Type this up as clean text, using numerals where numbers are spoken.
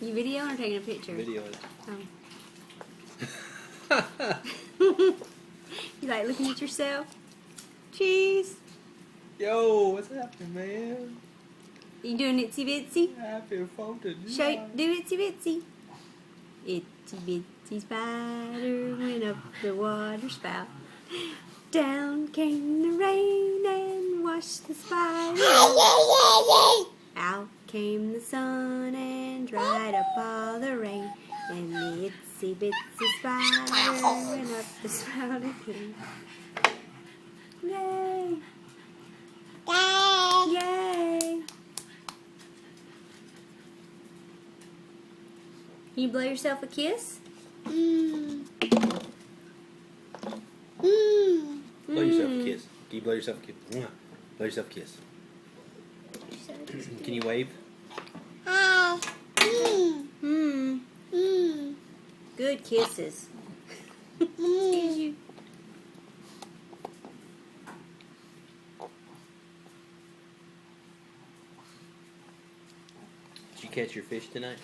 You videoing or taking a picture? Video. Oh. You like looking at yourself? Cheese. Yo, what's happening, man? You doing itsy bitsy? Happy 4th of July. Show, do itsy bitsy. Itsy bitsy spider went up the water spout. Down came the rain and washed the spider out. Out came the sun and dried up all the rain. And the itsy bitsy spider went up the spout again. Yay! Yay! Can you blow yourself a kiss? Blow yourself a kiss. Can you blow yourself a kiss? Mwah. Blow yourself a kiss. Can you wave? Good kisses. Excuse you. Did you catch your fish tonight?